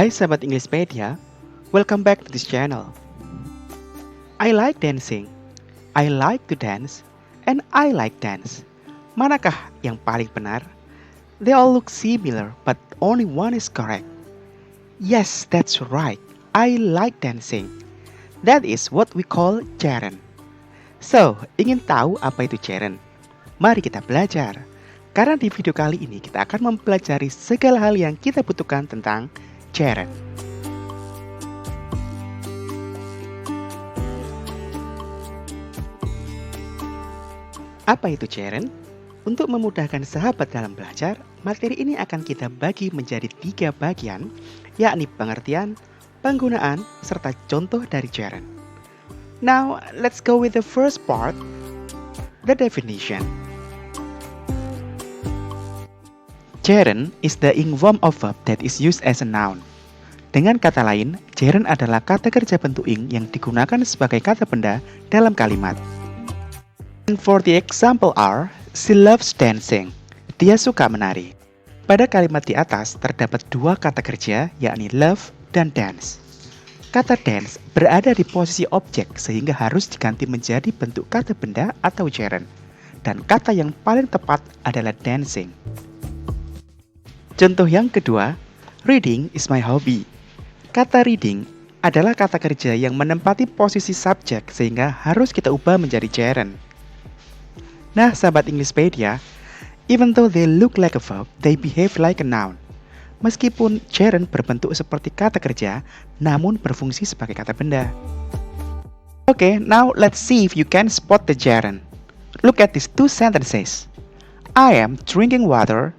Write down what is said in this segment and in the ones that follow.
Hai sahabat Englishpedia, welcome back to this channel. I like dancing, I like to dance, and I like dance. Manakah yang paling benar? They all look similar, but only one is correct. Yes, that's right. I like dancing. That is what we call Jaren. So, ingin tahu apa itu Jaren? Mari kita belajar. Karena di video kali ini kita akan mempelajari segala hal yang kita butuhkan tentang Jaren. Apa itu Jaren? Untuk memudahkan sahabat dalam belajar, materi ini akan kita bagi menjadi 3 bagian, yakni pengertian, penggunaan, serta contoh dari Jaren. Now, let's go with the first part, the definition. Jaren is the ing form of verb that is used as a noun. Dengan kata lain, Jaren adalah kata kerja bentuk ing yang digunakan sebagai kata benda dalam kalimat. And for the example are, she loves dancing. Dia suka menari. Pada kalimat di atas terdapat 2 kata kerja, yakni love dan dance. Kata dance berada di posisi objek sehingga harus diganti menjadi bentuk kata benda atau Jaren. Dan kata yang paling tepat adalah dancing. Contoh yang kedua, reading is my hobby. Kata reading adalah kata kerja yang menempati posisi subjek sehingga harus kita ubah menjadi Jaren. Nah, sahabat Englishpedia, even though they look like a verb, they behave like a noun. Meskipun Jaren berbentuk seperti kata kerja, namun berfungsi sebagai kata benda. Okay, now let's see if you can spot the Jaren. Look at these 2 sentences. I am drinking water.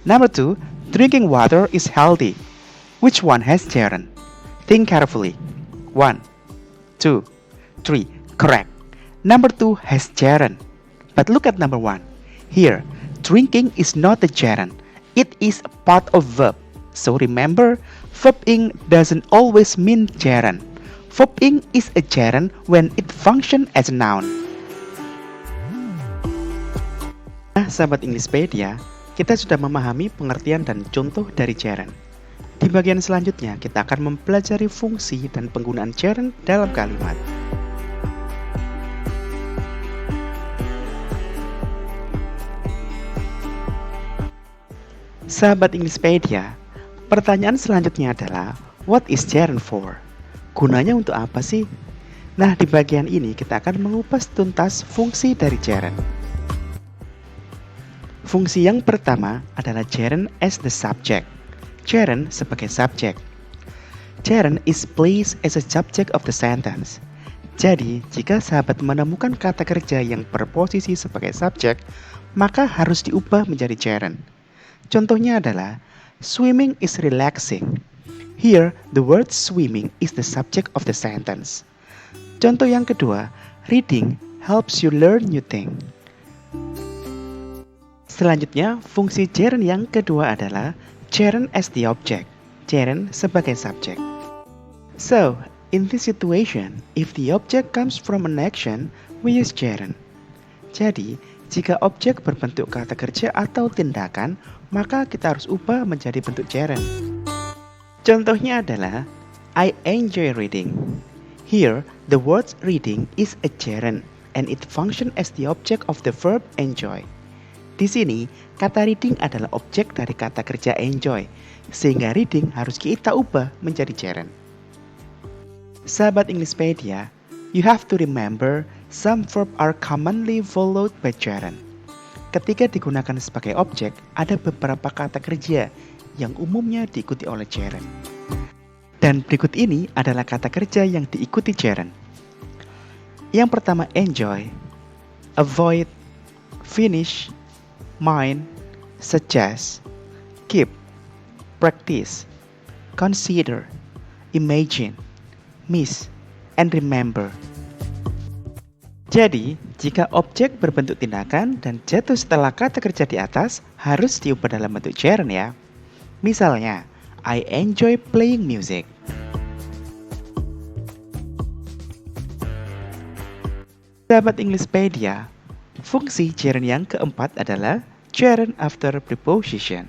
Number 2, drinking water is healthy. Which one has Jaren? Think carefully. 1, 2, 3. Correct. Number 2 has Jaren. But look at number 1. Here, drinking is not a Jaren. It is a part of verb. So remember, verb ing doesn't always mean Jaren. Verb ing is a Jaren when it functions as a noun. Nah, sahabat Englishpedia, kita sudah memahami pengertian dan contoh dari Jaren. Di bagian selanjutnya, kita akan mempelajari fungsi dan penggunaan Jaren dalam kalimat. Sahabat Englishpedia, pertanyaan selanjutnya adalah, what is Jaren for? Gunanya untuk apa sih? Nah, di bagian ini kita akan mengupas tuntas fungsi dari Jaren. Fungsi yang pertama adalah Jaren as the subject. Jaren sebagai subjek. Jaren is placed as a subject of the sentence. Jadi, jika sahabat menemukan kata kerja yang berposisi sebagai subjek, maka harus diubah menjadi Jaren. Contohnya adalah, swimming is relaxing. Here, the word swimming is the subject of the sentence. Contoh yang kedua, reading helps you learn new things. Selanjutnya, fungsi Jaren yang kedua adalah Jaren as the object. Jaren sebagai subjek. So, in this situation, if the object comes from an action, we use Jaren. Jadi, jika objek berbentuk kata kerja atau tindakan, maka kita harus ubah menjadi bentuk Jaren. Contohnya adalah, I enjoy reading. Here, the word reading is a Jaren, and it functions as the object of the verb enjoy. Di sini, kata reading adalah objek dari kata kerja enjoy, sehingga reading harus kita ubah menjadi Jaren. Sahabat Englishpedia, you have to remember some verb are commonly followed by Jaren. Ketika digunakan sebagai objek, ada beberapa kata kerja yang umumnya diikuti oleh Jaren. Dan berikut ini adalah kata kerja yang diikuti Jaren. Yang pertama enjoy, avoid, finish, mind, suggest, keep, practice, consider, imagine, miss, and remember. Jadi, jika objek berbentuk tindakan dan jatuh setelah kata kerja di atas, harus diubah dalam bentuk Jaren ya. Misalnya, I enjoy playing music. Sahabat Englishpedia, fungsi Jaren yang keempat adalah Jaren after preposition.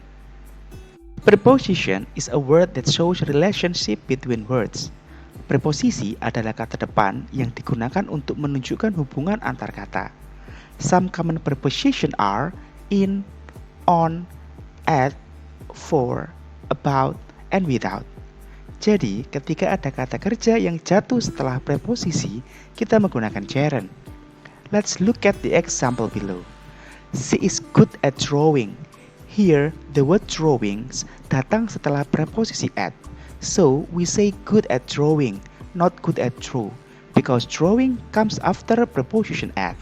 Preposition is a word that shows relationship between words. Preposisi adalah kata depan yang digunakan untuk menunjukkan hubungan antar kata. Some common preposition are in, on, at, for, about, and without. Jadi, ketika ada kata kerja yang jatuh setelah preposisi, kita menggunakan gerund. Let's look at the example below. She is good at drawing. Here, the word drawings datang setelah preposisi at. So, we say good at drawing, not good at draw, because drawing comes after preposition at.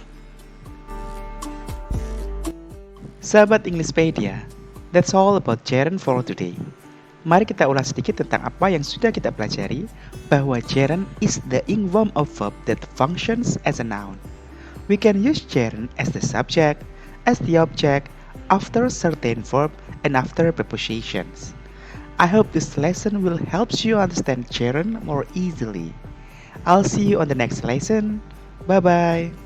Sahabat Englishpedia, that's all about gerund for today. Mari kita ulas sedikit tentang apa yang sudah kita pelajari, bahwa gerund is the ing form of verb that functions as a noun. We can use gerund as the subject, as the object, after certain verb, and after prepositions. I hope this lesson will help you understand gerund more easily. I'll see you on the next lesson. Bye-bye.